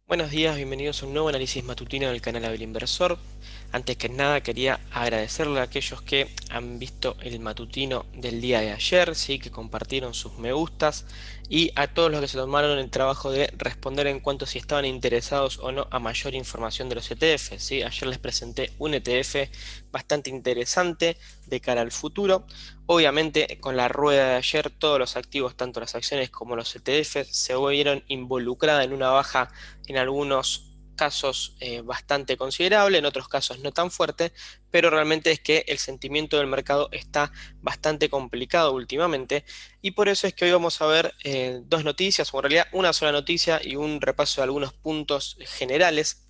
Buenos días, bienvenidos a un nuevo análisis matutino del canal Hábil Inversor. Antes que nada quería agradecerle a aquellos que han visto el matutino del día de ayer, ¿sí? Que compartieron sus me gustas, y a todos los que se tomaron el trabajo de responder en cuanto si estaban interesados o no a mayor información de los ETFs, ¿sí? Ayer les presenté un ETF bastante interesante de cara al futuro. Obviamente, con la rueda de ayer, todos los activos, tanto las acciones como los ETFs, se vieron involucradas en una baja en algunos casos bastante considerable, en otros casos no tan fuerte, pero realmente es que el sentimiento del mercado está bastante complicado últimamente, y por eso es que hoy vamos a ver dos noticias, o en realidad una sola noticia y un repaso de algunos puntos generales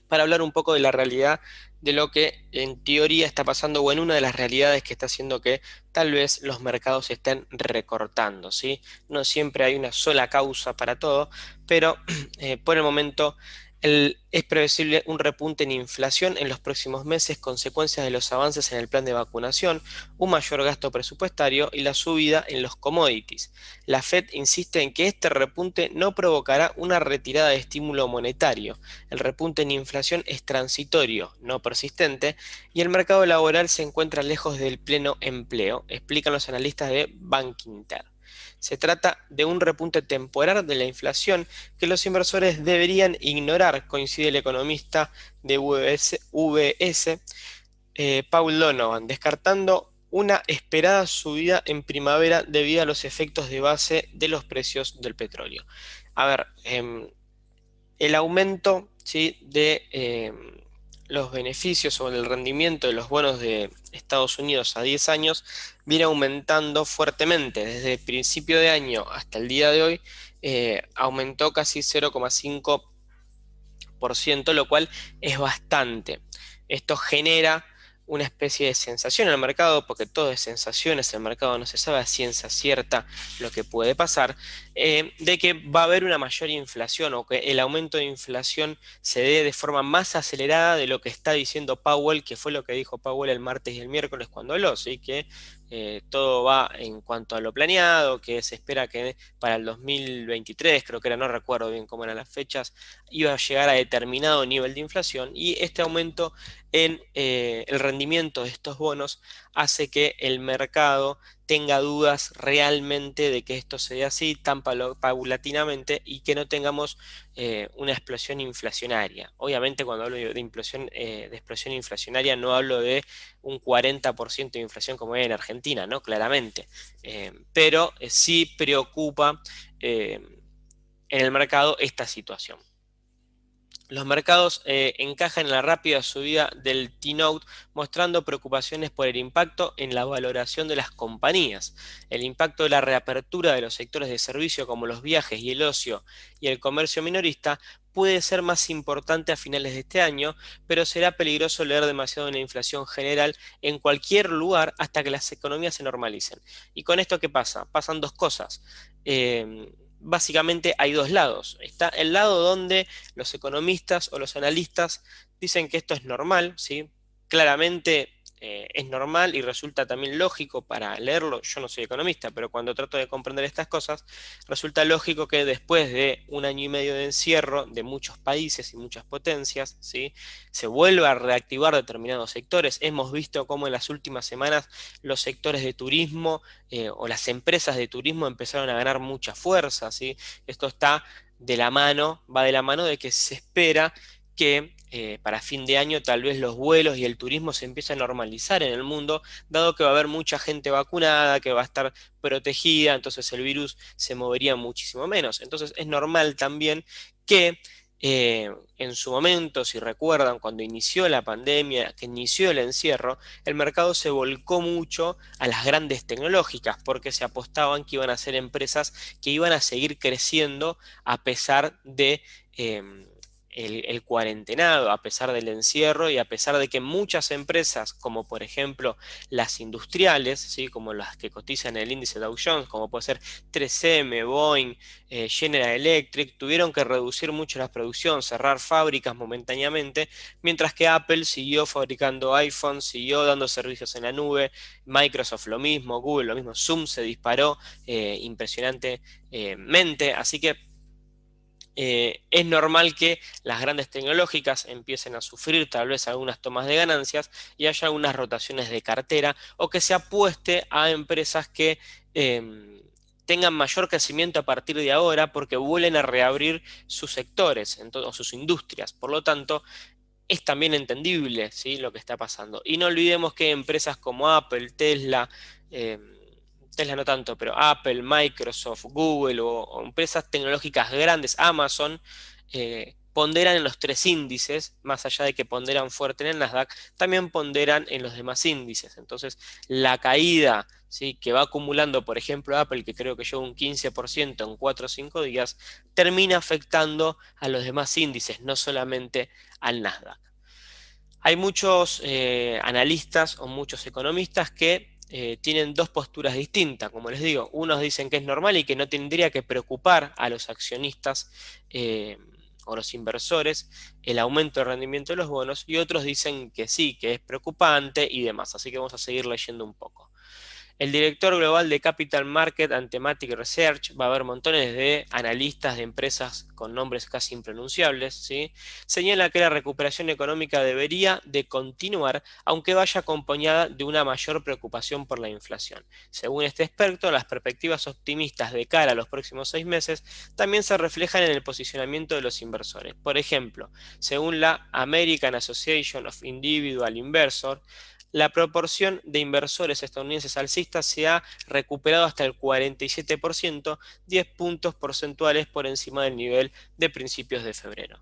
para hablar un poco de la realidad de lo que en teoría está pasando, o en una de las realidades que está haciendo que tal vez los mercados se estén recortando, ¿sí? No siempre hay una sola causa para todo, pero por el momento es previsible un repunte en inflación en los próximos meses, consecuencia de los avances en el plan de vacunación, un mayor gasto presupuestario y la subida en los commodities. La Fed insiste en que este repunte no provocará una retirada de estímulo monetario. El repunte en inflación es transitorio, no persistente, y el mercado laboral se encuentra lejos del pleno empleo, explican los analistas de Bankinter. Se trata de un repunte temporal de la inflación que los inversores deberían ignorar, coincide el economista de UBS, Paul Donovan, descartando una esperada subida en primavera debido a los efectos de base de los precios del petróleo. A ver, el aumento, ¿sí? de los beneficios o del rendimiento de los bonos de Estados Unidos a 10 años viene aumentando fuertemente. Desde el principio de año hasta el día de hoy aumentó casi 0,5%, lo cual es bastante. Esto genera una especie de sensación en el mercado, porque todo es sensaciones, el mercado no se sabe a ciencia cierta lo que puede pasar, de que va a haber una mayor inflación, o que el aumento de inflación se dé de forma más acelerada de lo que está diciendo Powell, que fue lo que dijo Powell el martes y el miércoles cuando habló, ¿sí? Que todo va en cuanto a lo planeado, que se espera que para el 2023, creo que era, no recuerdo bien cómo eran las fechas, iba a llegar a determinado nivel de inflación, y este aumento en el rendimiento de estos bonos hace que el mercado tenga dudas realmente de que esto sea así tan paulatinamente, y que no tengamos una explosión inflacionaria. Obviamente cuando hablo de explosión inflacionaria no hablo de un 40% de inflación como hay en Argentina, ¿no? Claramente. Pero sí preocupa en el mercado esta situación. Los mercados encajan en la rápida subida del T-Note, mostrando preocupaciones por el impacto en la valoración de las compañías. El impacto de la reapertura de los sectores de servicio como los viajes y el ocio y el comercio minorista puede ser más importante a finales de este año, pero será peligroso leer demasiado en la inflación general en cualquier lugar hasta que las economías se normalicen. ¿Y con esto qué pasa? Pasan dos cosas. Básicamente hay dos lados. Está el lado donde los economistas o los analistas dicen que esto es normal, ¿sí? Claramente es normal y resulta también lógico para leerlo. Yo no soy economista, pero cuando trato de comprender estas cosas, resulta lógico que después de un año y medio de encierro de muchos países y muchas potencias, ¿sí? Se vuelva a reactivar determinados sectores. Hemos visto cómo en las últimas semanas los sectores de turismo o las empresas de turismo empezaron a ganar mucha fuerza, ¿sí? Esto está de la mano, va de la mano de que se espera que para fin de año tal vez los vuelos y el turismo se empiecen a normalizar en el mundo, dado que va a haber mucha gente vacunada, que va a estar protegida, entonces el virus se movería muchísimo menos. Entonces es normal también que en su momento, si recuerdan, cuando inició la pandemia, que inició el encierro, el mercado se volcó mucho a las grandes tecnológicas, porque se apostaban que iban a ser empresas que iban a seguir creciendo a pesar de el cuarentenado, a pesar del encierro, y a pesar de que muchas empresas, como por ejemplo las industriales, ¿sí? Como las que cotizan en el índice Dow Jones, como puede ser 3M, Boeing, General Electric, tuvieron que reducir mucho la producción, cerrar fábricas momentáneamente, mientras que Apple siguió fabricando iPhones, siguió dando servicios en la nube, Microsoft lo mismo, Google lo mismo, Zoom se disparó impresionantemente, así que es normal que las grandes tecnológicas empiecen a sufrir tal vez algunas tomas de ganancias y haya algunas rotaciones de cartera o que se apueste a empresas que tengan mayor crecimiento a partir de ahora porque vuelven a reabrir sus sectores o sus industrias. Por lo tanto, es también entendible, ¿sí?, lo que está pasando. Y no olvidemos que empresas como Apple, Tesla, eh, Tesla no tanto, pero Apple, Microsoft, Google o empresas tecnológicas grandes, Amazon, ponderan en los tres índices, más allá de que ponderan fuerte en el Nasdaq, también ponderan en los demás índices. Entonces, la caída, ¿sí?, que va acumulando, por ejemplo, Apple, que creo que lleva un 15% en 4 o 5 días, termina afectando a los demás índices, no solamente al Nasdaq. Hay muchos analistas o muchos economistas que tienen dos posturas distintas. Como les digo, unos dicen que es normal y que no tendría que preocupar a los accionistas eh, o los inversores el aumento del rendimiento de los bonos, y otros dicen que sí, que es preocupante y demás. Así que vamos a seguir leyendo un poco. El director global de Capital Market and Thematic Research, va a haber montones de analistas de empresas con nombres casi impronunciables, ¿sí?, señala que la recuperación económica debería de continuar, aunque vaya acompañada de una mayor preocupación por la inflación. Según este experto, las perspectivas optimistas de cara a los próximos 6 meses también se reflejan en el posicionamiento de los inversores. Por ejemplo, según la American Association of Individual Investors, la proporción de inversores estadounidenses alcistas se ha recuperado hasta el 47%, 10 puntos porcentuales por encima del nivel de principios de febrero.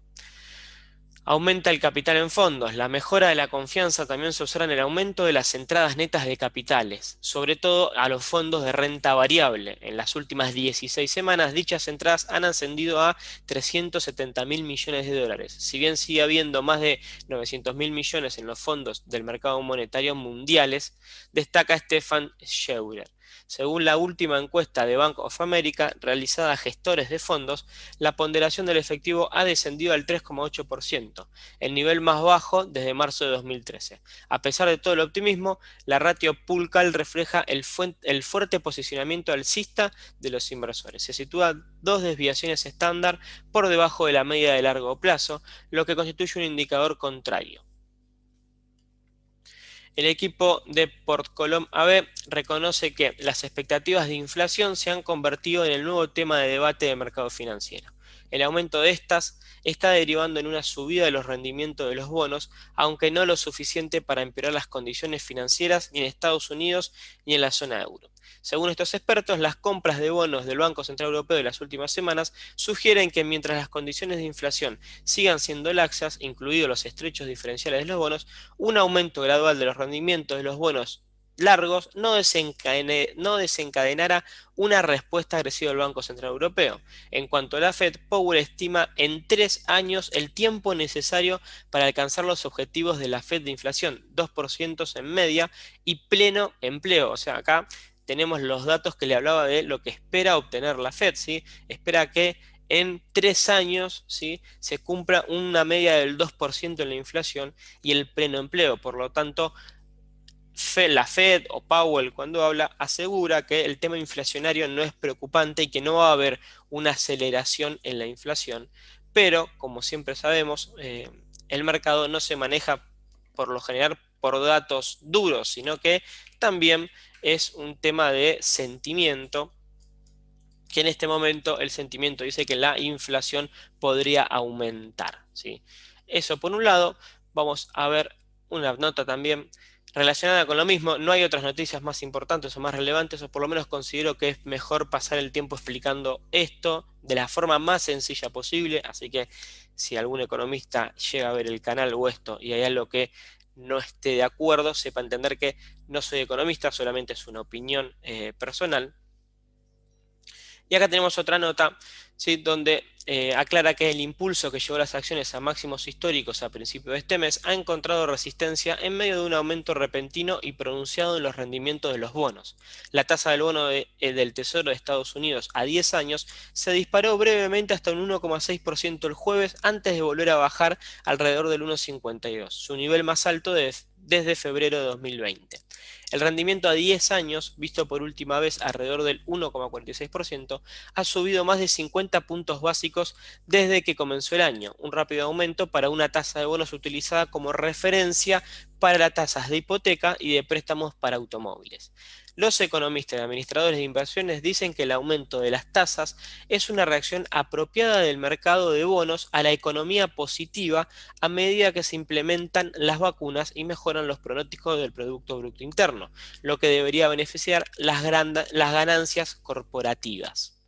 Aumenta el capital en fondos. La mejora de la confianza también se observa en el aumento de las entradas netas de capitales, sobre todo a los fondos de renta variable. En las últimas 16 semanas, dichas entradas han ascendido a 370 mil millones de dólares. Si bien sigue habiendo más de 900 mil millones en los fondos del mercado monetario mundiales, destaca Stefan Scheurer. Según la última encuesta de Bank of America realizada a gestores de fondos, la ponderación del efectivo ha descendido al 3,8%, el nivel más bajo desde marzo de 2013. A pesar de todo el optimismo, la ratio Pool-Cal refleja el fuerte posicionamiento alcista de los inversores. Se sitúa 2 desviaciones estándar por debajo de la media de largo plazo, lo que constituye un indicador contrario. El equipo de Portcolom AB reconoce que las expectativas de inflación se han convertido en el nuevo tema de debate del mercado financiero. El aumento de estas está derivando en una subida de los rendimientos de los bonos, aunque no lo suficiente para empeorar las condiciones financieras ni en Estados Unidos ni en la zona euro. Según estos expertos, las compras de bonos del Banco Central Europeo de las últimas semanas sugieren que mientras las condiciones de inflación sigan siendo laxas, incluidos los estrechos diferenciales de los bonos, un aumento gradual de los rendimientos de los bonos largos no desencadenará una respuesta agresiva del Banco Central Europeo. En cuanto a la Fed, Powell estima en 3 años el tiempo necesario para alcanzar los objetivos de la Fed de inflación, 2% en media y pleno empleo. O sea, acá tenemos los datos que le hablaba de lo que espera obtener la Fed, ¿sí? Espera que en 3 años, ¿sí?, se cumpla una media del 2% en la inflación y el pleno empleo. Por lo tanto, la Fed o Powell, cuando habla, asegura que el tema inflacionario no es preocupante y que no va a haber una aceleración en la inflación, pero como siempre sabemos, el mercado no se maneja por lo general por datos duros, sino que también es un tema de sentimiento, que en este momento el sentimiento dice que la inflación podría aumentar, ¿sí? Eso por un lado. Vamos a ver una nota también relacionada con lo mismo. No hay otras noticias más importantes o más relevantes, o por lo menos considero que es mejor pasar el tiempo explicando esto de la forma más sencilla posible, así que si algún economista llega a ver el canal o esto y hay algo que no esté de acuerdo, sepa entender que no soy economista, solamente es una opinión personal. Y acá tenemos otra nota, ¿sí?, donde aclara que el impulso que llevó las acciones a máximos históricos a principios de este mes ha encontrado resistencia en medio de un aumento repentino y pronunciado en los rendimientos de los bonos. La tasa del bono del Tesoro de Estados Unidos a 10 años se disparó brevemente hasta un 1,6% el jueves, antes de volver a bajar alrededor del 1,52, su nivel más alto desde febrero de 2020. El rendimiento a 10 años, visto por última vez alrededor del 1,46%, ha subido más de 50 puntos básicos desde que comenzó el año, un rápido aumento para una tasa de bonos utilizada como referencia para las tasas de hipoteca y de préstamos para automóviles. Los economistas y administradores de inversiones dicen que el aumento de las tasas es una reacción apropiada del mercado de bonos a la economía positiva a medida que se implementan las vacunas y mejoran los pronósticos del Producto Bruto Interno, lo que debería beneficiar las ganancias corporativas.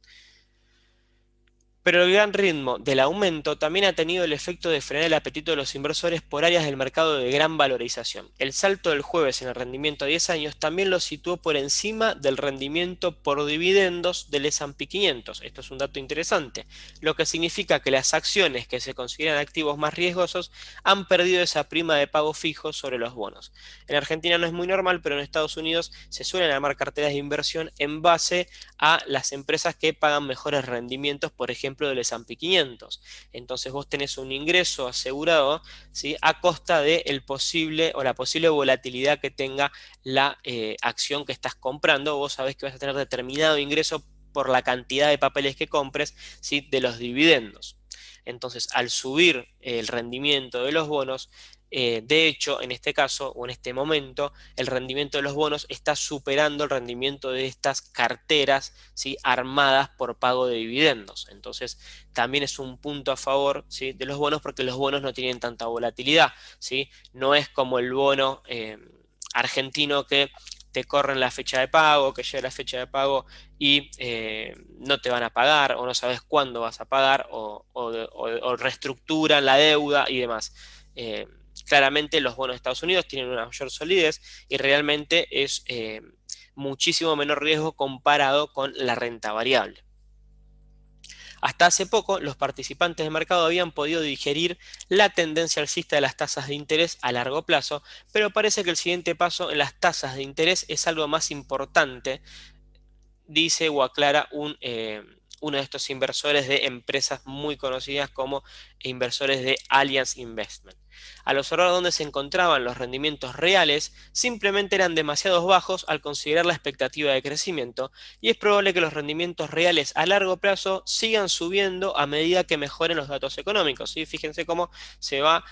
Pero el gran ritmo del aumento también ha tenido el efecto de frenar el apetito de los inversores por áreas del mercado de gran valorización. El salto del jueves en el rendimiento a 10 años también lo situó por encima del rendimiento por dividendos del S&P 500. Esto es un dato interesante, lo que significa que las acciones que se consideran activos más riesgosos han perdido esa prima de pago fijo sobre los bonos. En Argentina no es muy normal, pero en Estados Unidos se suelen armar carteras de inversión en base a las empresas que pagan mejores rendimientos, por ejemplo, del S&P 500. Entonces vos tenés un ingreso asegurado, ¿sí?, a costa de el posible o la posible volatilidad que tenga la acción que estás comprando. Vos sabés que vas a tener determinado ingreso por la cantidad de papeles que compres, ¿sí?, de los dividendos. Entonces, al subir el rendimiento de los bonos, de hecho, en este caso o en este momento, el rendimiento de los bonos está superando el rendimiento de estas carteras, ¿sí?, armadas por pago de dividendos. Entonces, también es un punto a favor, ¿sí?, de los bonos, porque los bonos no tienen tanta volatilidad, ¿sí? No es como el bono argentino que te corren la fecha de pago, que llega la fecha de pago y no te van a pagar o no sabes cuándo vas a pagar o reestructuran la deuda y demás. Claramente los bonos de Estados Unidos tienen una mayor solidez y realmente es muchísimo menor riesgo comparado con la renta variable. Hasta hace poco, los participantes de mercado habían podido digerir la tendencia alcista de las tasas de interés a largo plazo, pero parece que el siguiente paso en las tasas de interés es algo más importante, dice o aclara uno de estos inversores de empresas muy conocidas como inversores de Allianz Investment. Al observar dónde se encontraban los rendimientos reales, simplemente eran demasiado bajos al considerar la expectativa de crecimiento, y es probable que los rendimientos reales a largo plazo sigan subiendo a medida que mejoren los datos económicos. ¿Sí? Fíjense cómo se va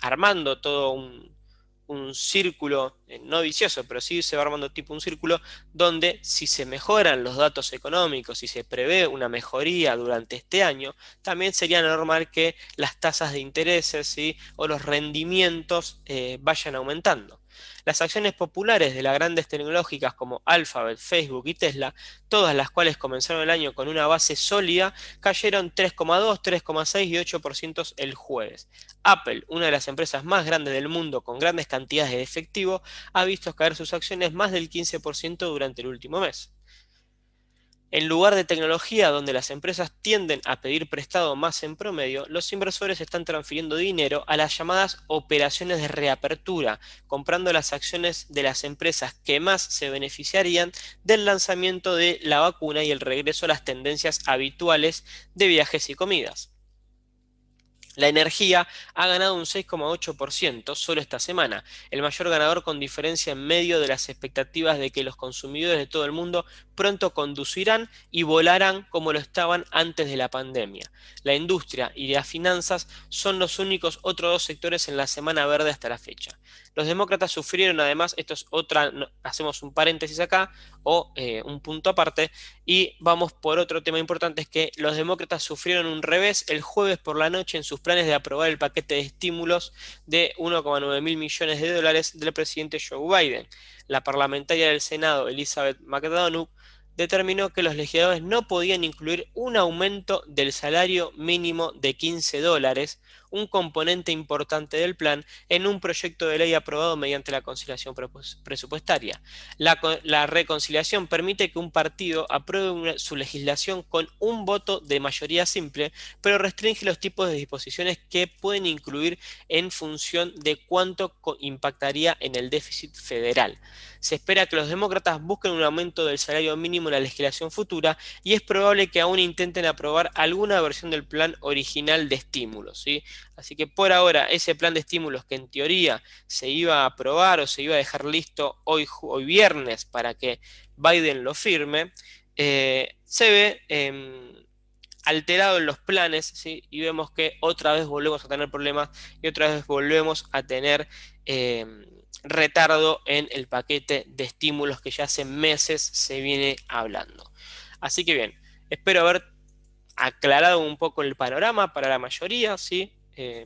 armando todo un círculo, no vicioso, pero sí se va armando tipo un círculo, donde si se mejoran los datos económicos y se prevé una mejoría durante este año, también sería normal que las tasas de intereses, ¿sí?, o los rendimientos vayan aumentando. Las acciones populares de las grandes tecnológicas como Alphabet, Facebook y Tesla, todas las cuales comenzaron el año con una base sólida, cayeron 3,2, 3,6 y 8% el jueves. Apple, una de las empresas más grandes del mundo con grandes cantidades de efectivo, ha visto caer sus acciones más del 15% durante el último mes. En lugar de tecnología, donde las empresas tienden a pedir prestado más en promedio, los inversores están transfiriendo dinero a las llamadas operaciones de reapertura, comprando las acciones de las empresas que más se beneficiarían del lanzamiento de la vacuna y el regreso a las tendencias habituales de viajes y comidas. La energía ha ganado un 6,8% solo esta semana, el mayor ganador con diferencia en medio de las expectativas de que los consumidores de todo el mundo pronto conducirán y volarán como lo estaban antes de la pandemia. La industria y las finanzas son los únicos otros dos sectores en la semana verde hasta la fecha. Los demócratas sufrieron además, esto es otra, hacemos un paréntesis acá o un punto aparte, y vamos por otro tema importante, es que los demócratas sufrieron un revés el jueves por la noche en sus planes de aprobar el paquete de estímulos de 1,9 mil millones de dólares del presidente Joe Biden. La parlamentaria del Senado, Elizabeth McDonough, determinó que los legisladores no podían incluir un aumento del salario mínimo de $15, un componente importante del plan, en un proyecto de ley aprobado mediante la conciliación presupuestaria. La reconciliación permite que un partido apruebe su legislación con un voto de mayoría simple, pero restringe los tipos de disposiciones que pueden incluir en función de cuánto impactaría en el déficit federal. Se espera que los demócratas busquen un aumento del salario mínimo en la legislación futura, y es probable que aún intenten aprobar alguna versión del plan original de estímulos, ¿sí? Así que por ahora ese plan de estímulos que en teoría se iba a aprobar o se iba a dejar listo hoy viernes para que Biden lo firme, se ve alterado en los planes, ¿sí? Y vemos que otra vez volvemos a tener problemas y otra vez volvemos a tener eh, retardo en el paquete de estímulos que ya hace meses se viene hablando. Así que bien, espero haber aclarado un poco el panorama para la mayoría, ¿sí?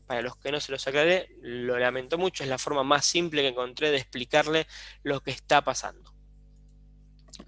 Para los que no se los aclaré, lo lamento mucho, es la forma más simple que encontré de explicarle lo que está pasando.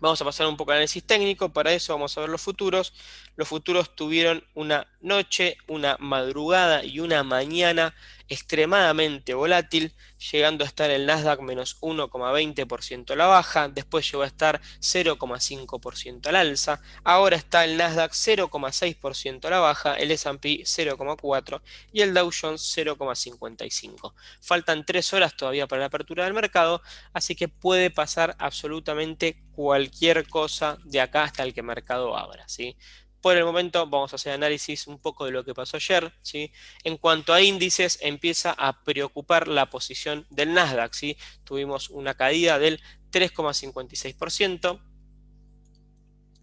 Vamos a pasar un poco al análisis técnico, para eso vamos a ver los futuros. Los futuros tuvieron una noche, una madrugada y una mañana extremadamente volátil, llegando a estar el Nasdaq menos 1,20% a la baja, después llegó a estar 0,5% al alza, ahora está el Nasdaq 0,6% a la baja, el S&P 0,4% y el Dow Jones 0,55%. Faltan 3 horas todavía para la apertura del mercado, así que puede pasar absolutamente cualquier cosa de acá hasta el que el mercado abra, ¿sí? Por el momento vamos a hacer análisis un poco de lo que pasó ayer, ¿sí? En cuanto a índices, empieza a preocupar la posición del Nasdaq, ¿sí? Tuvimos una caída del 3,56%.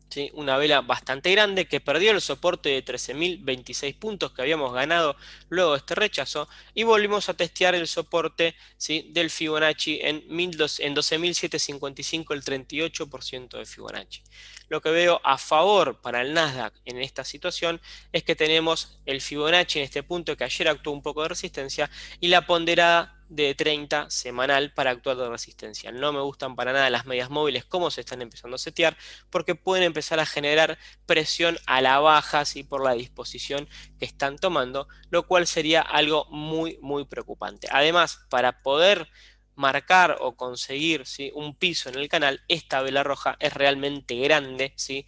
¿Sí? Una vela bastante grande que perdió el soporte de 13.026 puntos que habíamos ganado luego de este rechazo y volvimos a testear el soporte, ¿sí? del Fibonacci en 12.755, el 38% de Fibonacci. Lo que veo a favor para el Nasdaq en esta situación es que tenemos el Fibonacci en este punto que ayer actuó un poco de resistencia y la ponderada de 30 semanal para actuar de resistencia. No me gustan para nada las medias móviles como se están empezando a setear, porque pueden empezar a generar presión a la baja, ¿sí? por la disposición que están tomando, lo cual sería algo muy preocupante. Además, para poder marcar o conseguir, ¿sí? un piso en el canal, esta vela roja es realmente grande, ¿sí?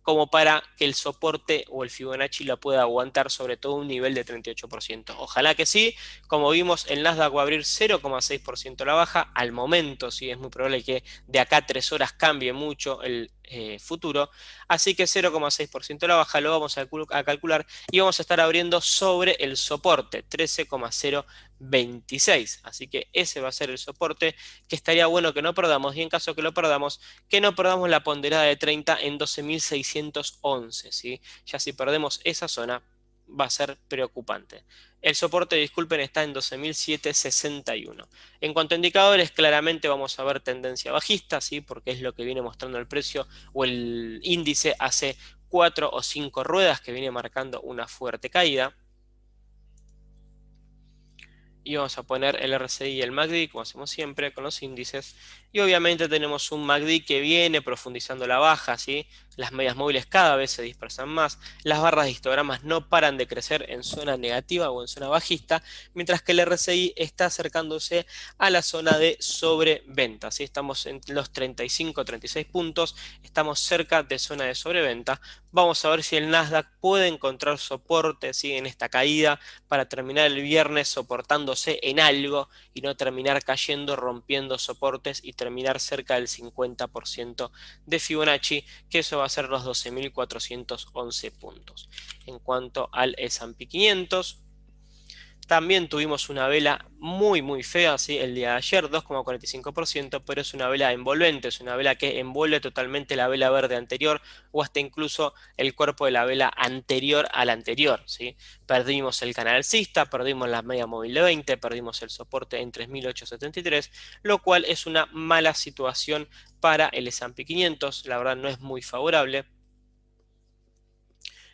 como para que el soporte o el Fibonacci la pueda aguantar, sobre todo un nivel de 38%. Ojalá que sí. Como vimos, el Nasdaq va a abrir 0,6% a la baja. Al momento, sí, es muy probable que de acá a 3 horas cambie mucho el futuro. Así que 0,6% a la baja lo vamos a calcular y vamos a estar abriendo sobre el soporte 13,026. Así que ese va a ser el soporte que estaría bueno que no perdamos, y en caso que lo perdamos, que no perdamos la ponderada de 30 en 12.611, ¿sí? Ya si perdemos esa zona va a ser preocupante. El soporte, disculpen, está en 12.761. En cuanto a indicadores, claramente vamos a ver tendencia bajista, ¿sí? Porque es lo que viene mostrando el precio o el índice hace 4 o 5 ruedas que viene marcando una fuerte caída. Y vamos a poner el RSI y el MACD, como hacemos siempre con los índices. Y obviamente tenemos un MACD que viene profundizando la baja, ¿sí? Las medias móviles cada vez se dispersan más, las barras de histogramas no paran de crecer en zona negativa o en zona bajista, mientras que el RSI está acercándose a la zona de sobreventa, ¿sí? Estamos en los 35-36 puntos, estamos cerca de zona de sobreventa. Vamos a ver si el Nasdaq puede encontrar soporte, ¿sí? en esta caída para terminar el viernes soportándose en algo y no terminar cayendo, rompiendo soportes y terminar cerca del 50% de Fibonacci, que eso va a ser los 12.411 puntos. En cuanto al S&P 500, también tuvimos una vela muy fea, ¿sí? el día de ayer, 2,45%, pero es una vela envolvente, es una vela que envuelve totalmente la vela verde anterior o hasta incluso el cuerpo de la vela anterior al anterior, ¿sí? Perdimos el canal alcista, perdimos la media móvil de 20, perdimos el soporte en 3.873, lo cual es una mala situación para el S&P 500, la verdad no es muy favorable.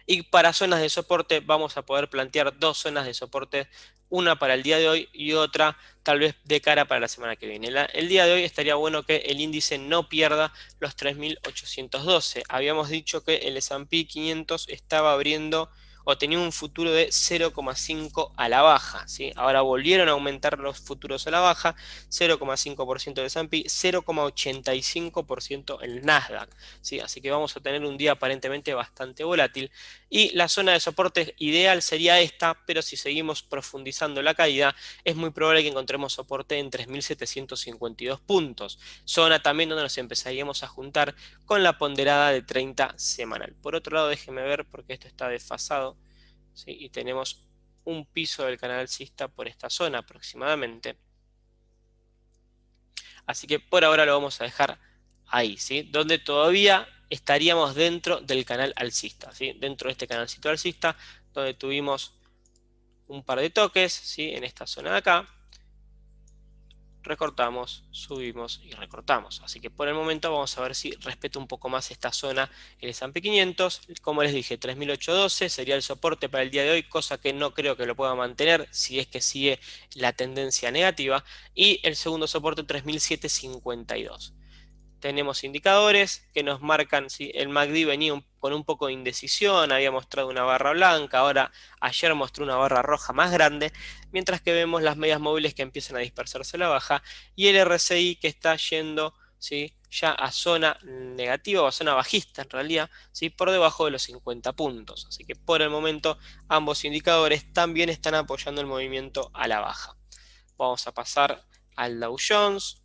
Y para zonas de soporte vamos a poder plantear dos zonas de soporte, una para el día de hoy y otra tal vez de cara para la semana que viene. El día de hoy estaría bueno que el índice no pierda los 3.812. Habíamos dicho que el S&P 500 estaba abriendo o tenía un futuro de 0,5 a la baja, ¿sí? Ahora volvieron a aumentar los futuros a la baja, 0,5% el S&P, 0,85% el Nasdaq, ¿sí? Así que vamos a tener un día aparentemente bastante volátil. Y la zona de soporte ideal sería esta, pero si seguimos profundizando la caída, es muy probable que encontremos soporte en 3.752 puntos. Zona también donde nos empezaríamos a juntar con la ponderada de 30 semanal. Por otro lado, déjenme ver porque esto está desfasado, ¿sí? Y tenemos un piso del canal alcista por esta zona aproximadamente. Así que por ahora lo vamos a dejar ahí, ¿sí? Donde todavía estaríamos dentro del canal alcista, ¿sí? Dentro de este canalcito alcista, donde tuvimos un par de toques, ¿sí? En esta zona de acá. Recortamos, subimos y recortamos. Así que por el momento vamos a ver si respeto un poco más esta zona el S&P 500. Como les dije, 3.812 sería el soporte para el día de hoy, cosa que no creo que lo pueda mantener si es que sigue la tendencia negativa. Y el segundo soporte 3.752. Tenemos indicadores que nos marcan si el MACD venía con un poco de indecisión, había mostrado una barra blanca, ahora ayer mostró una barra roja más grande, mientras que vemos las medias móviles que empiezan a dispersarse a la baja y el RSI que está yendo, ¿sí?, ya a zona negativa o a zona bajista en realidad, ¿sí?, por debajo de los 50 puntos. Así que por el momento ambos indicadores también están apoyando el movimiento a la baja. Vamos a pasar al Dow Jones.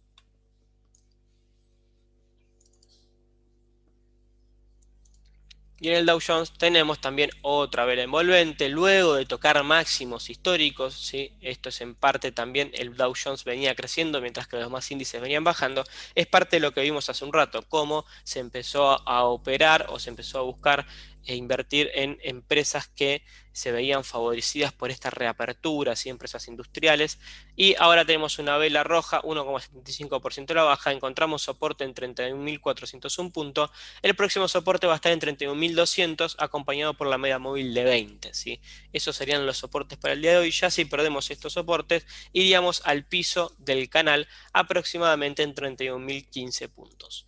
Y en el Dow Jones tenemos también otra vela envolvente, luego de tocar máximos históricos, ¿sí? Esto es en parte también, el Dow Jones venía creciendo mientras que los demás índices venían bajando, es parte de lo que vimos hace un rato, cómo se empezó a operar o se empezó a buscar e invertir en empresas que se veían favorecidas por esta reapertura, ¿sí?, empresas industriales, y ahora tenemos una vela roja, 1,75% a la baja, encontramos soporte en 31.401 puntos. El próximo soporte va a estar en 31.200 acompañado por la media móvil de 20, ¿sí? Esos serían los soportes para el día de hoy. Ya si perdemos estos soportes, iríamos al piso del canal aproximadamente en 31.015 puntos.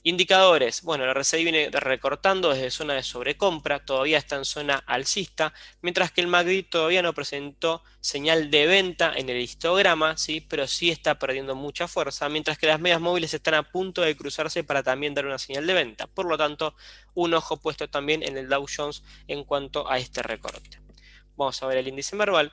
Indicadores, bueno, el RSI viene recortando desde zona de sobrecompra, todavía está en zona alcista, mientras que el MACD todavía no presentó señal de venta en el histograma, ¿sí?, pero sí está perdiendo mucha fuerza, mientras que las medias móviles están a punto de cruzarse para también dar una señal de venta. Por lo tanto, un ojo puesto también en el Dow Jones en cuanto a este recorte. Vamos a ver el índice Merval.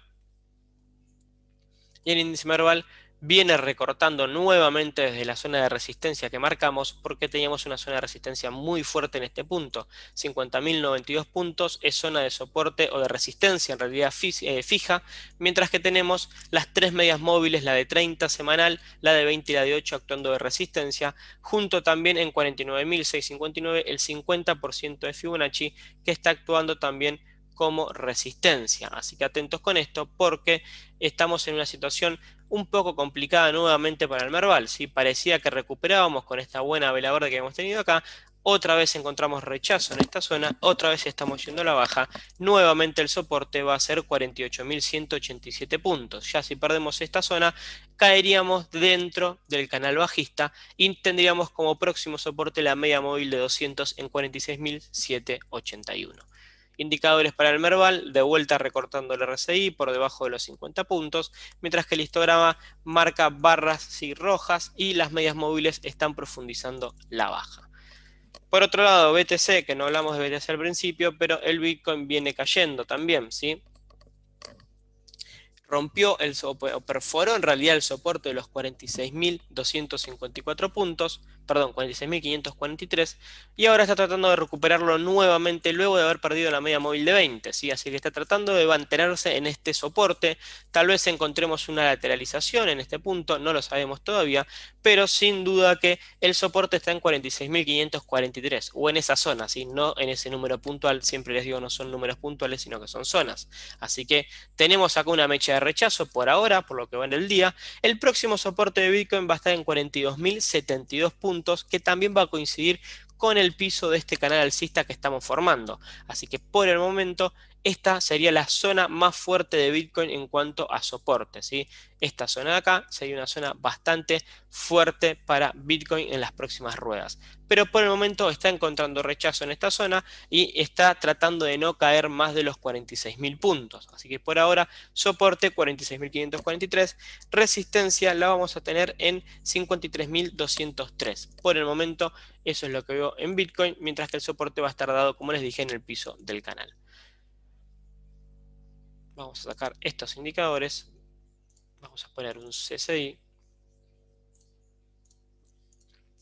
Y el índice Merval viene recortando nuevamente desde la zona de resistencia que marcamos porque teníamos una zona de resistencia muy fuerte en este punto. 50.092 puntos es zona de soporte o de resistencia en realidad fija, mientras que tenemos las tres medias móviles, la de 30 semanal, la de 20 y la de 8 actuando de resistencia, junto también en 49.659 el 50% de Fibonacci que está actuando también como resistencia. Así que atentos con esto porque estamos en una situación un poco complicada nuevamente para el Merval, ¿sí? Parecía que recuperábamos con esta buena vela verde que hemos tenido acá, otra vez encontramos rechazo en esta zona, otra vez estamos yendo a la baja, nuevamente el soporte va a ser 48.187 puntos. Ya si perdemos esta zona, caeríamos dentro del canal bajista y tendríamos como próximo soporte la media móvil de 200 en 46.781. Indicadores para el Merval, de vuelta recortando el RSI por debajo de los 50 puntos, mientras que el histograma marca barras rojas y las medias móviles están profundizando la baja. Por otro lado, BTC, que no hablamos de BTC al principio, pero el Bitcoin viene cayendo también, ¿sí? Rompió o perforó en realidad el soporte de los 46.254 puntos, perdón, 46.543, y ahora está tratando de recuperarlo nuevamente luego de haber perdido la media móvil de 20, ¿sí? Así que está tratando de mantenerse en este soporte. Tal vez encontremos una lateralización en este punto, no lo sabemos todavía, pero sin duda que el soporte está en 46.543 o en esa zona, ¿sí?, no en ese número puntual. Siempre les digo, no son números puntuales, sino que son zonas. Así que tenemos acá una mecha de rechazo por ahora, por lo que va en el día. El próximo soporte de Bitcoin va a estar en 42.072 puntos, que también va a coincidir con el piso de este canal alcista que estamos formando. Así que por el momento esta sería la zona más fuerte de Bitcoin en cuanto a soporte, ¿sí? Esta zona de acá sería una zona bastante fuerte para Bitcoin en las próximas ruedas. Pero por el momento está encontrando rechazo en esta zona y está tratando de no caer más de los 46.000 puntos. Así que por ahora soporte 46.543, resistencia la vamos a tener en 53.203. Por el momento eso es lo que veo en Bitcoin, mientras que el soporte va a estar dado, como les dije, en el piso del canal. Vamos a sacar estos indicadores, vamos a poner un CCI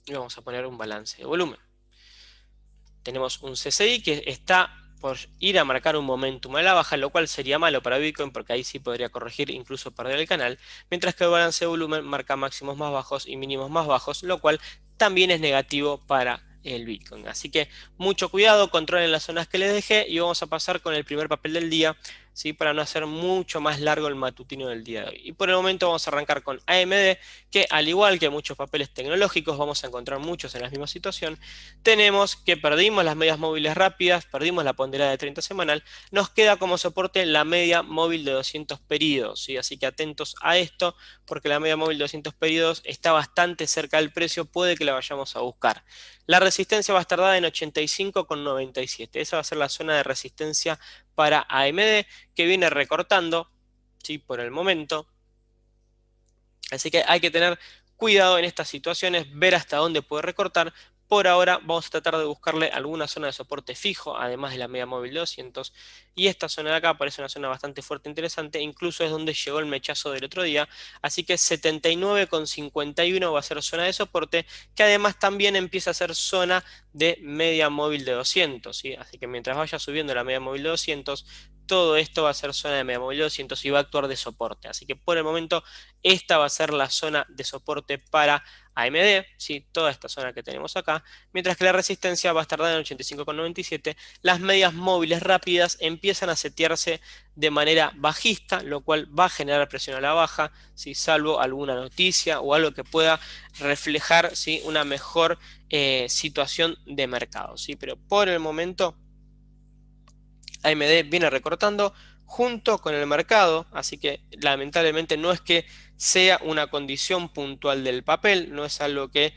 y vamos a poner un balance de volumen. Tenemos un CCI que está por ir a marcar un momentum a la baja, lo cual sería malo para Bitcoin porque ahí sí podría corregir, incluso perder el canal, mientras que el balance de volumen marca máximos más bajos y mínimos más bajos, lo cual también es negativo para el Bitcoin. Así que mucho cuidado, controlen las zonas que les dejé y vamos a pasar con el primer papel del día, ¿sí? Para no hacer mucho más largo el matutino del día de hoy. Y por el momento vamos a arrancar con AMD, que al igual que muchos papeles tecnológicos, vamos a encontrar muchos en la misma situación. Tenemos que perdimos las medias móviles rápidas, perdimos la ponderada de 30 semanal, nos queda como soporte la media móvil de 200 periodos, ¿sí? Así que atentos a esto, porque la media móvil de 200 periodos está bastante cerca del precio, puede que la vayamos a buscar. La resistencia va a estar dada en 85,97, esa va a ser la zona de resistencia para AMD, que viene recortando, ¿sí? Por el momento. Así que hay que tener cuidado en estas situaciones, ver hasta dónde puede recortar. Por ahora vamos a tratar de buscarle alguna zona de soporte fijo, además de la media móvil de 200. Y esta zona de acá parece una zona bastante fuerte e interesante, incluso es donde llegó el mechazo del otro día. Así que 79,51 va a ser zona de soporte, que además también empieza a ser zona de media móvil de 200, ¿sí? Así que mientras vaya subiendo la media móvil de 200, todo esto va a ser zona de media móvil de 200 y va a actuar de soporte. Así que por el momento esta va a ser la zona de soporte para AMD, ¿sí? Toda esta zona que tenemos acá, mientras que la resistencia va a estar dada en 85,97. Las medias móviles rápidas empiezan a setearse de manera bajista, lo cual va a generar presión a la baja, ¿sí? Salvo alguna noticia o algo que pueda reflejar, ¿sí? Una mejor situación de mercado, ¿sí? Pero por el momento AMD viene recortando junto con el mercado, así que lamentablemente no es que sea una condición puntual del papel, no es algo que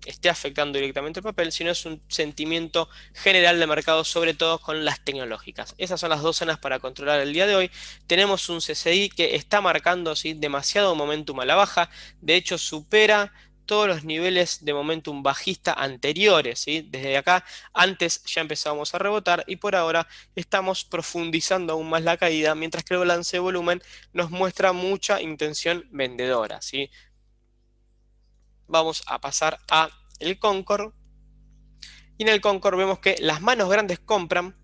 esté afectando directamente el papel, sino es un sentimiento general de mercado, sobre todo con las tecnológicas. Esas son las dos zonas para controlar el día de hoy. Tenemos un CCI que está marcando, ¿sí? Demasiado momentum a la baja, de hecho supera todos los niveles de momentum bajista anteriores, ¿sí? Desde acá antes ya empezábamos a rebotar y por ahora estamos profundizando aún más la caída, mientras que el balance de volumen nos muestra mucha intención vendedora, ¿sí? Vamos a pasar a el Concord. Y en el Concord vemos que las manos grandes compran,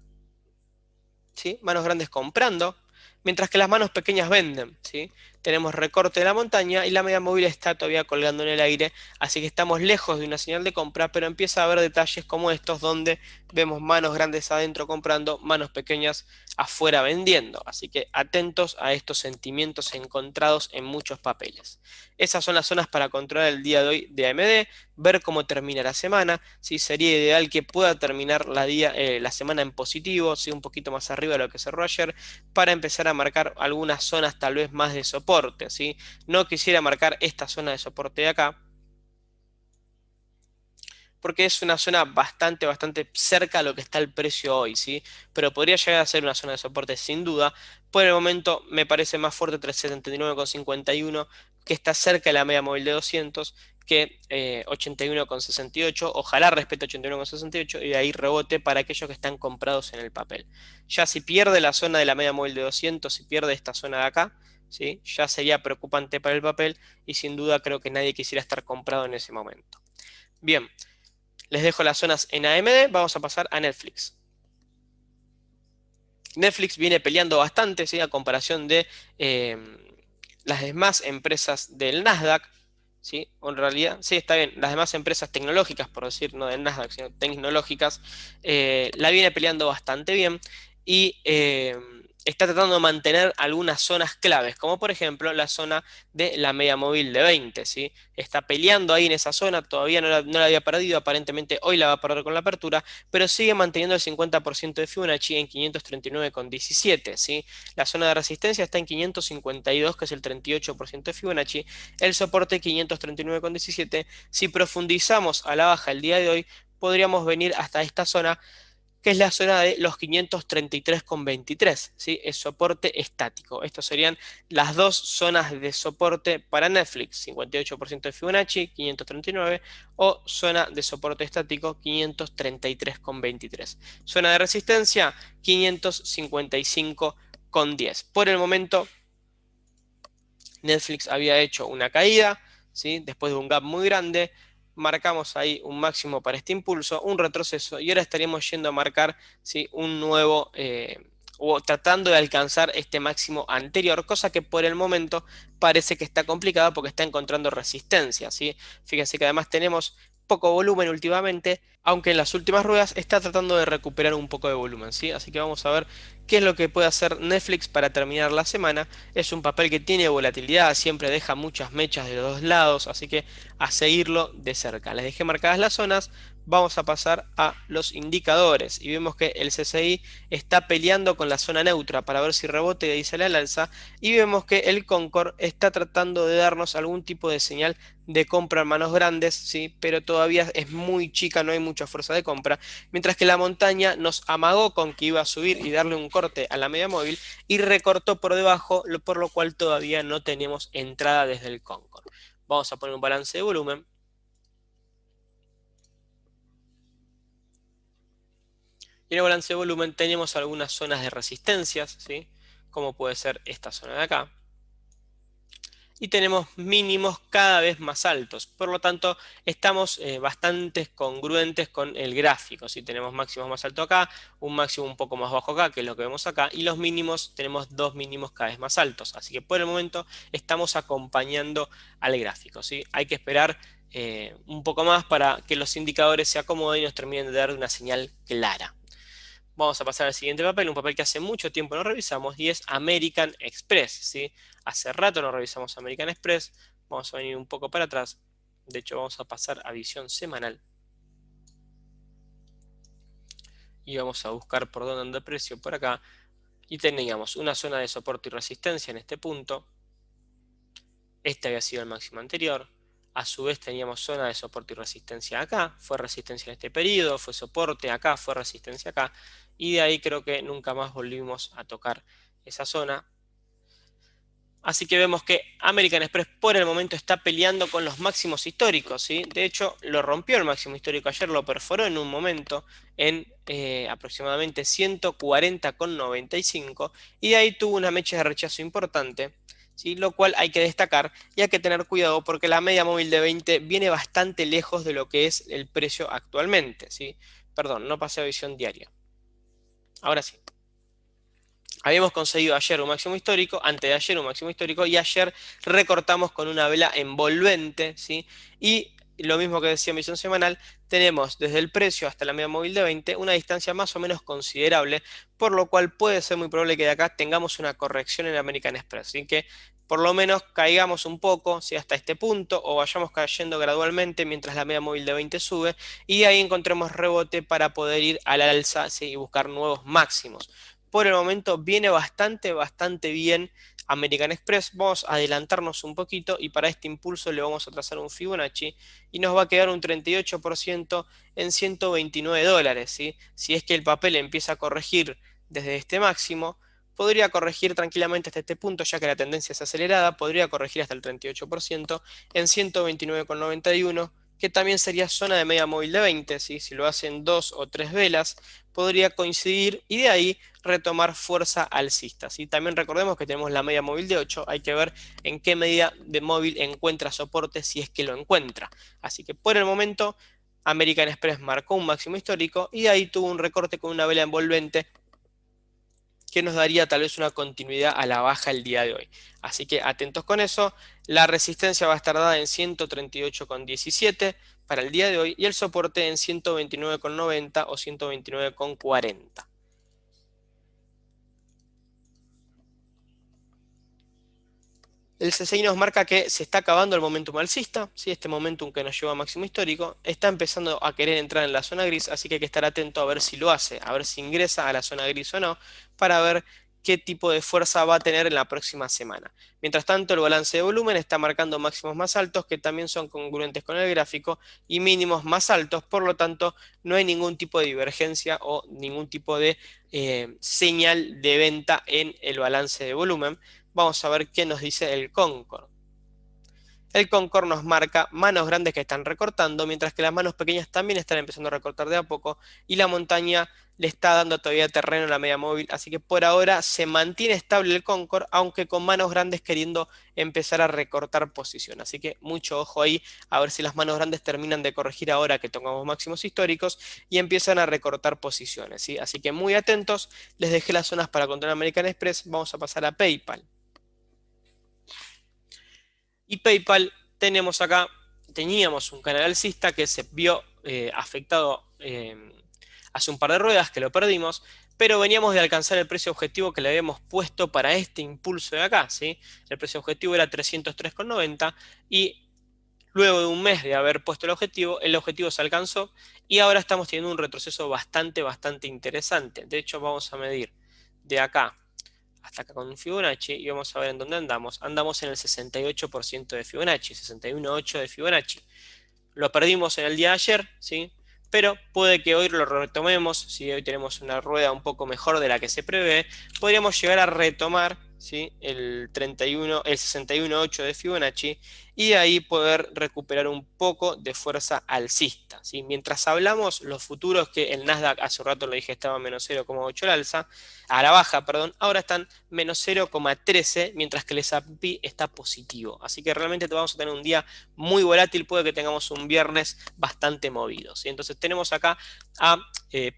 ¿sí? Manos grandes comprando, mientras que las manos pequeñas venden, ¿sí? Tenemos recorte de la montaña y la media móvil está todavía colgando en el aire, así que estamos lejos de una señal de compra, pero empieza a haber detalles como estos donde vemos manos grandes adentro comprando, manos pequeñas afuera vendiendo, así que atentos a estos sentimientos encontrados en muchos papeles. Esas son las zonas para controlar el día de hoy de AMD, ver cómo termina la semana, si sería ideal que pueda terminar la semana en positivo, ¿sí? Un poquito más arriba de lo que cerró ayer, para empezar a marcar algunas zonas tal vez más de soporte, ¿sí? No quisiera marcar esta zona de soporte de acá, porque es una zona bastante cerca a lo que está el precio hoy, ¿sí? Pero podría llegar a ser una zona de soporte sin duda. Por el momento me parece más fuerte 379,51, que está cerca de la media móvil de 200, que 81,68. Ojalá respete 81,68 y de ahí rebote para aquellos que están comprados en el papel. Ya si pierde la zona de la media móvil de 200, si pierde esta zona de acá, ¿sí? Ya sería preocupante para el papel y sin duda creo que nadie quisiera estar comprado en ese momento. Bien. Les dejo las zonas en AMD, vamos a pasar a Netflix. Netflix viene peleando bastante, ¿sí? A comparación de eh, las demás empresas del Nasdaq, ¿sí? O en realidad, sí, está bien, las demás empresas tecnológicas, por decir, no del Nasdaq, sino tecnológicas, la viene peleando bastante bien y está tratando de mantener algunas zonas claves, como por ejemplo la zona de la media móvil de 20, ¿sí? Está peleando ahí en esa zona, todavía no la había perdido, aparentemente hoy la va a perder con la apertura, pero sigue manteniendo el 50% de Fibonacci en 539,17, ¿sí? La zona de resistencia está en 552, que es el 38% de Fibonacci, el soporte 539,17. Si profundizamos a la baja el día de hoy, podríamos venir hasta esta zona, que es la zona de los 533,23, ¿sí? Es soporte estático. Estas serían las dos zonas de soporte para Netflix, 58% de Fibonacci, 539, o zona de soporte estático, 533,23. Zona de resistencia, 555,10. Por el momento, Netflix había hecho una caída, ¿sí? Después de un gap muy grande, marcamos ahí un máximo para este impulso, un retroceso, y ahora estaríamos yendo a marcar, ¿sí?, un nuevo, o tratando de alcanzar este máximo anterior, cosa que por el momento parece que está complicada porque está encontrando resistencia, ¿sí? Fíjense que además tenemos poco volumen últimamente, aunque en las últimas ruedas está tratando de recuperar un poco de volumen, ¿sí? Así que vamos a ver qué es lo que puede hacer Netflix para terminar la semana. Es un papel que tiene volatilidad, siempre deja muchas mechas de los dos lados, así que a seguirlo de cerca. Les dejé marcadas las zonas, vamos a pasar a los indicadores y vemos que el CCI está peleando con la zona neutra para ver si rebote y de ahí sale al alza, y vemos que el Concord está tratando de darnos algún tipo de señal de compra en manos grandes, ¿sí? Pero todavía es muy chica, no hay mucha fuerza de compra, mientras que la montaña nos amagó con que iba a subir y darle un corte a la media móvil y recortó por debajo, por lo cual todavía no tenemos entrada desde el Concord. Vamos a poner un balance de volumen. Y en el balance de volumen tenemos algunas zonas de resistencias, ¿sí?, como puede ser esta zona de acá. Y tenemos mínimos cada vez más altos. Por lo tanto, estamos bastante congruentes con el gráfico. Si tenemos máximos más altos acá, un máximo un poco más bajo acá, que es lo que vemos acá, y los mínimos, tenemos dos mínimos cada vez más altos. Así que por el momento estamos acompañando al gráfico, ¿sí? Hay que esperar un poco más para que los indicadores se acomoden y nos terminen de dar una señal clara. Vamos a pasar al siguiente papel, un papel que hace mucho tiempo no revisamos, y es American Express, ¿sí? Hace rato no revisamos American Express. Vamos a venir un poco para atrás. De hecho, vamos a pasar a visión semanal. Y vamos a buscar por dónde anda el precio por acá. Y teníamos una zona de soporte y resistencia en este punto. Este había sido el máximo anterior. A su vez teníamos zona de soporte y resistencia acá. Fue resistencia en este periodo, fue soporte acá, fue resistencia acá. Y de ahí creo que nunca más volvimos a tocar esa zona. Así que vemos que American Express por el momento está peleando con los máximos históricos, ¿sí? De hecho, lo rompió el máximo histórico ayer, lo perforó en un momento en aproximadamente 140,95, y de ahí tuvo una mecha de rechazo importante, ¿sí?, lo cual hay que destacar y hay que tener cuidado porque la media móvil de 20 viene bastante lejos de lo que es el precio actualmente, ¿sí? Perdón, no pasé a visión diaria. Ahora sí. Habíamos conseguido ayer un máximo histórico, antes de ayer un máximo histórico, y ayer recortamos con una vela envolvente, ¿sí? Y lo mismo que decía en visión semanal, tenemos desde el precio hasta la media móvil de 20 una distancia más o menos considerable, por lo cual puede ser muy probable que de acá tengamos una corrección en American Express, así que por lo menos caigamos un poco, ¿sí?, hasta este punto, o vayamos cayendo gradualmente mientras la media móvil de 20 sube, y ahí encontremos rebote para poder ir al alza, ¿sí?, y buscar nuevos máximos. Por el momento viene bastante bien American Express. Vamos a adelantarnos un poquito y para este impulso le vamos a trazar un Fibonacci y nos va a quedar un 38% en $129, ¿sí? Si es que el papel empieza a corregir desde este máximo, podría corregir tranquilamente hasta este punto, ya que la tendencia es acelerada, podría corregir hasta el 38% en 129,91, que también sería zona de media móvil de 20, ¿sí? Si lo hacen dos o tres velas, podría coincidir y de ahí retomar fuerza alcista, ¿sí? También recordemos que tenemos la media móvil de 8, hay que ver en qué medida de móvil encuentra soporte, si es que lo encuentra. Así que por el momento American Express marcó un máximo histórico y de ahí tuvo un recorte con una vela envolvente que nos daría tal vez una continuidad a la baja el día de hoy. Así que atentos con eso. La resistencia va a estar dada en 138,17 para el día de hoy y el soporte en 129,90 o 129,40. El CCI nos marca que se está acabando el momentum alcista, ¿sí? Este momentum que nos lleva a máximo histórico, está empezando a querer entrar en la zona gris, así que hay que estar atento a ver si lo hace, a ver si ingresa a la zona gris o no, para ver qué tipo de fuerza va a tener en la próxima semana. Mientras tanto, el balance de volumen está marcando máximos más altos que también son congruentes con el gráfico y mínimos más altos, por lo tanto no hay ningún tipo de divergencia o ningún tipo de señal de venta en el balance de volumen. Vamos a ver qué nos dice el Concord. El Concord nos marca manos grandes que están recortando, mientras que las manos pequeñas también están empezando a recortar de a poco, y la montaña le está dando todavía terreno a la media móvil, así que por ahora se mantiene estable el Concord, aunque con manos grandes queriendo empezar a recortar posición. Así que mucho ojo ahí, a ver si las manos grandes terminan de corregir ahora que tocamos máximos históricos y empiezan a recortar posiciones, ¿sí? Así que muy atentos, les dejé las zonas para controlar American Express, vamos a pasar a PayPal. Y PayPal tenemos acá, teníamos un canal alcista que se vio afectado hace un par de ruedas, que lo perdimos, pero veníamos de alcanzar el precio objetivo que le habíamos puesto para este impulso de acá, ¿sí? El precio objetivo era 303,90 y luego de un mes de haber puesto el objetivo se alcanzó y ahora estamos teniendo un retroceso bastante interesante. De hecho, vamos a medir de acá hasta acá con Fibonacci y vamos a ver en dónde andamos. Andamos en el 68% de Fibonacci, 61,8 de Fibonacci. Lo perdimos en el día de ayer, ¿sí? Pero puede que hoy lo retomemos, si hoy tenemos una rueda un poco mejor de la que se prevé, podríamos llegar a retomar, ¿sí? El 61,8 de Fibonacci y de ahí poder recuperar un poco de fuerza alcista, ¿sí? Mientras hablamos, los futuros que el Nasdaq hace un rato lo dije estaba menos 0,8 al alza, a la baja, perdón, ahora están menos 0,13, mientras que el S&P está positivo. Así que realmente vamos a tener un día muy volátil, puede que tengamos un viernes bastante movido, ¿sí? Entonces tenemos acá a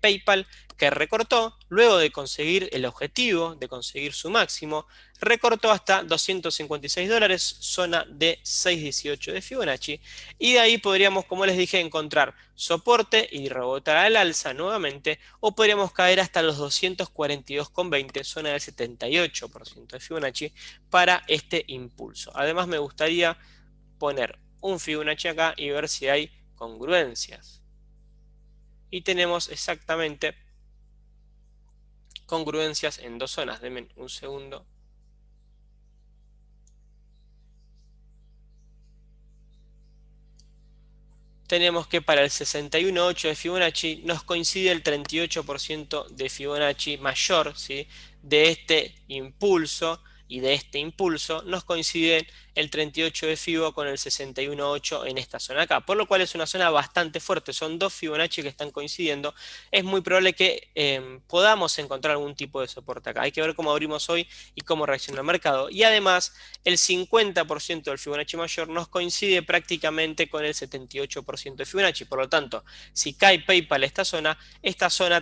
PayPal que recortó, luego de conseguir el objetivo, de conseguir su máximo, recortó hasta $256, zona de 6,18 de Fibonacci, y de ahí podríamos, como les dije, encontrar soporte y rebotar al alza nuevamente, o podríamos caer hasta los 242,20, zona del 78% de Fibonacci, para este impulso. Además me gustaría poner un Fibonacci acá y ver si hay congruencias. Y tenemos exactamente congruencias en dos zonas. Denme un segundo. Tenemos que para el 61,8 de Fibonacci nos coincide el 38% de Fibonacci mayor, ¿sí? De este impulso y de este impulso nos coincide el 38 de Fibo con el 61,8 en esta zona acá, por lo cual es una zona bastante fuerte, son dos Fibonacci que están coincidiendo, es muy probable que podamos encontrar algún tipo de soporte acá, hay que ver cómo abrimos hoy y cómo reacciona el mercado, y además el 50% del Fibonacci mayor nos coincide prácticamente con el 78% de Fibonacci, por lo tanto, si cae PayPal esta zona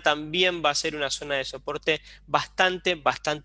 también va a ser una zona de soporte bastante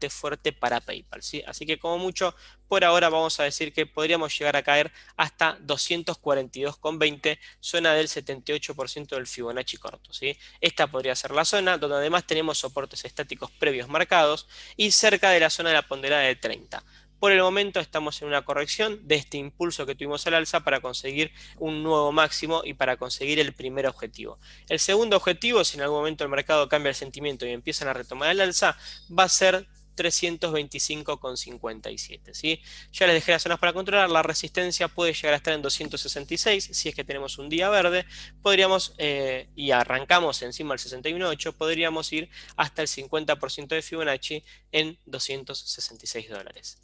fuerte para PayPal, ¿sí? Así que como mucho, por ahora vamos a decir que podríamos llegar a caer hasta 242,20, zona del 78% del Fibonacci corto, ¿sí? Esta podría ser la zona donde además tenemos soportes estáticos previos marcados y cerca de la zona de la ponderada de 30. Por el momento estamos en una corrección de este impulso que tuvimos al alza para conseguir un nuevo máximo y para conseguir el primer objetivo. El segundo objetivo, si en algún momento el mercado cambia el sentimiento y empiezan a retomar el alza, va a ser 325,57, ¿sí? Ya les dejé las zonas para controlar, la resistencia puede llegar a estar en 266, si es que tenemos un día verde, podríamos, y arrancamos encima del 61,8, podríamos ir hasta el 50% de Fibonacci en $266.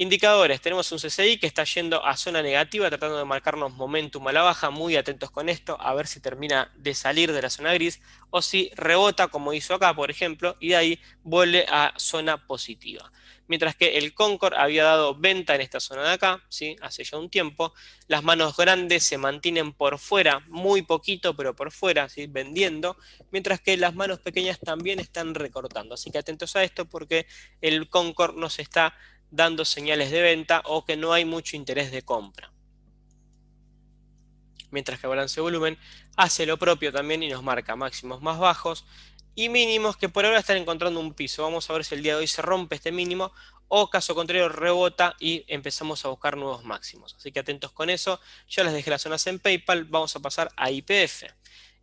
Indicadores, tenemos un CCI que está yendo a zona negativa, tratando de marcarnos momentum a la baja, muy atentos con esto, a ver si termina de salir de la zona gris o si rebota como hizo acá, por ejemplo, y de ahí vuelve a zona positiva. Mientras que el Concord había dado venta en esta zona de acá, ¿sí? Hace ya un tiempo, las manos grandes se mantienen por fuera, muy poquito, pero por fuera, ¿sí? Vendiendo, mientras que las manos pequeñas también están recortando. Así que atentos a esto porque el Concord nos está dando señales de venta o que no hay mucho interés de compra. Mientras que el balance de volumen hace lo propio también y nos marca máximos más bajos y mínimos que por ahora están encontrando un piso. Vamos a ver si el día de hoy se rompe este mínimo o caso contrario rebota y empezamos a buscar nuevos máximos. Así que atentos con eso. Ya les dejé las zonas en PayPal. Vamos a pasar a YPF.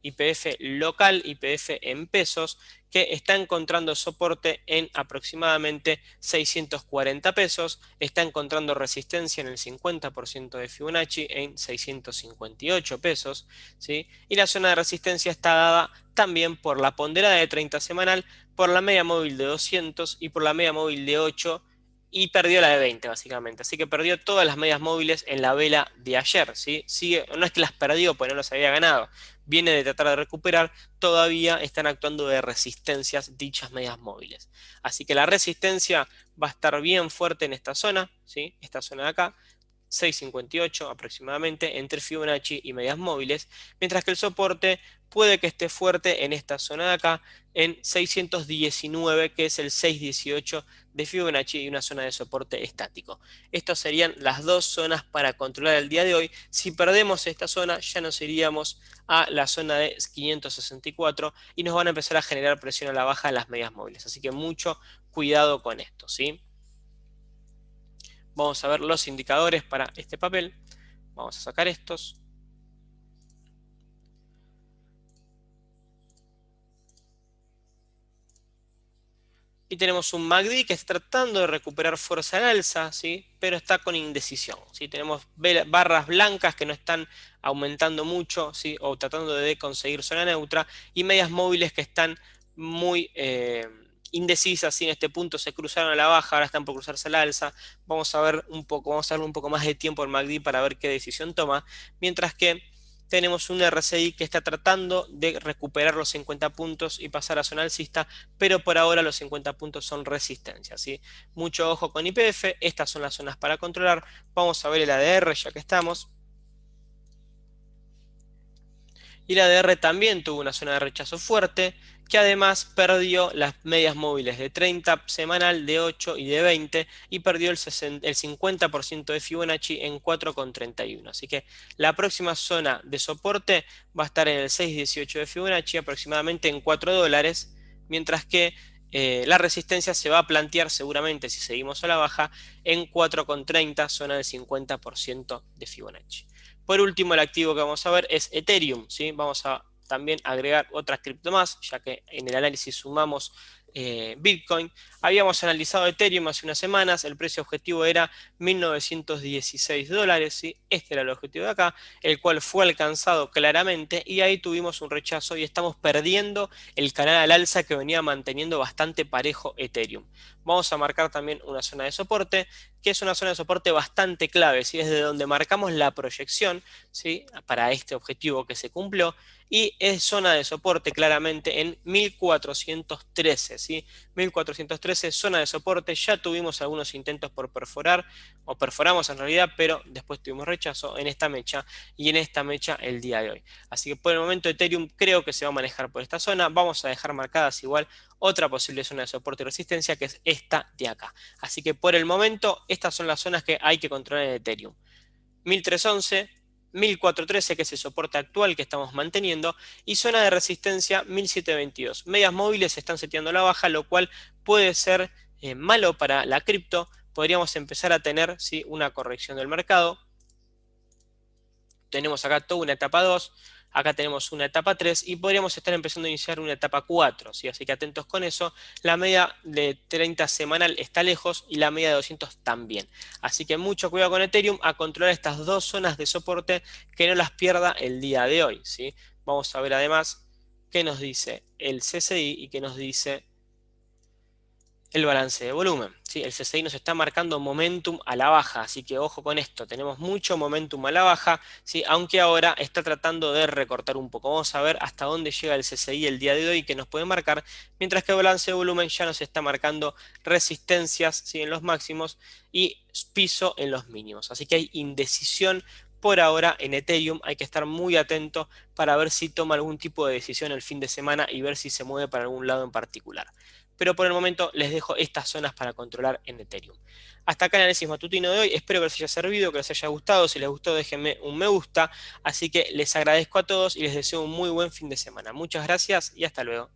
YPF local, YPF en pesos, que está encontrando soporte en aproximadamente 640 pesos, está encontrando resistencia en el 50% de Fibonacci en 658 pesos, ¿sí? Y la zona de resistencia está dada también por la ponderada de 30 semanal, por la media móvil de 200 y por la media móvil de 8 y perdió la de 20 básicamente. Así que perdió todas las medias móviles en la vela de ayer, ¿sí? No es que las perdió, pues no las había ganado. Viene de tratar de recuperar, todavía están actuando de resistencias dichas medias móviles. Así que la resistencia va a estar bien fuerte en esta zona, ¿sí? Esta zona de acá. 6,58 aproximadamente entre Fibonacci y medias móviles, mientras que el soporte puede que esté fuerte en esta zona de acá, en 619, que es el 6,18 de Fibonacci y una zona de soporte estático. Estas serían las dos zonas para controlar el día de hoy. Si perdemos esta zona, ya nos iríamos a la zona de 564 y nos van a empezar a generar presión a la baja en las medias móviles. Así que mucho cuidado con esto, ¿sí? Vamos a ver los indicadores para este papel. Vamos a sacar estos. Y tenemos un MACD que está tratando de recuperar fuerza al alza, ¿sí? Pero está con indecisión, ¿sí? Tenemos barras blancas que no están aumentando mucho, ¿sí? O tratando de conseguir zona neutra, y medias móviles que están muy indecisas, ¿sí? En este punto se cruzaron a la baja, ahora están por cruzarse al alza. Vamos a ver un poco, vamos a darle un poco más de tiempo al MACD para ver qué decisión toma, mientras que tenemos un RSI que está tratando de recuperar los 50 puntos y pasar a zona alcista, pero por ahora los 50 puntos son resistencia, ¿sí? Mucho ojo con YPF, estas son las zonas para controlar. Vamos a ver el ADR ya que estamos. Y el ADR también tuvo una zona de rechazo fuerte, que además perdió las medias móviles de 30 semanal, de 8 y de 20, y perdió el 50% de Fibonacci en 4,31. Así que la próxima zona de soporte va a estar en el 6,18 de Fibonacci, aproximadamente en $4, mientras que la resistencia se va a plantear seguramente, si seguimos a la baja, en 4,30, zona del 50% de Fibonacci. Por último, el activo que vamos a ver es Ethereum, ¿sí? Vamos a también agregar otra cripto más, ya que en el análisis sumamos Bitcoin. Habíamos analizado Ethereum hace unas semanas, el precio objetivo era $1.916, ¿sí? Este era el objetivo de acá, el cual fue alcanzado claramente y ahí tuvimos un rechazo y estamos perdiendo el canal al alza que venía manteniendo bastante parejo Ethereum. Vamos a marcar también una zona de soporte, que es una zona de soporte bastante clave, ¿sí? Desde donde marcamos la proyección, ¿sí? Para este objetivo que se cumplió, y es zona de soporte claramente en 1413, ¿sí? 1413, zona de soporte. Ya tuvimos algunos intentos por perforar, o perforamos en realidad, pero después tuvimos rechazo en esta mecha y en esta mecha el día de hoy. Así que por el momento Ethereum creo que se va a manejar por esta zona. Vamos a dejar marcadas igual otra posible zona de soporte y resistencia, que es esta de acá. Así que por el momento estas son las zonas que hay que controlar en Ethereum. 1311, 1413, que es el soporte actual que estamos manteniendo, y zona de resistencia 1722. Medias móviles se están seteando a la baja, lo cual puede ser malo para la cripto. Podríamos empezar a tener, ¿sí?, una corrección del mercado. Tenemos acá toda una etapa 2, acá tenemos una etapa 3 y podríamos estar empezando a iniciar una etapa 4, ¿sí? Así que atentos con eso. La media de 30 semanal está lejos y la media de 200 también. Así que mucho cuidado con Ethereum a controlar estas dos zonas de soporte, que no las pierda el día de hoy, ¿sí? Vamos a ver además qué nos dice el CCI y qué nos dice el balance de volumen, ¿sí? El CCI nos está marcando momentum a la baja, así que ojo con esto, tenemos mucho momentum a la baja, ¿sí? Aunque ahora está tratando de recortar un poco. Vamos a ver hasta dónde llega el CCI el día de hoy, que nos puede marcar, mientras que el balance de volumen ya nos está marcando resistencias, ¿sí?, en los máximos y piso en los mínimos. Así que hay indecisión por ahora en Ethereum. Hay que estar muy atento para ver si toma algún tipo de decisión el fin de semana y ver si se mueve para algún lado en particular. Pero por el momento les dejo estas zonas para controlar en Ethereum. Hasta acá el análisis matutino de hoy. Espero que les haya servido, que les haya gustado. Si les gustó, déjenme un me gusta. Así que les agradezco a todos y les deseo un muy buen fin de semana. Muchas gracias y hasta luego.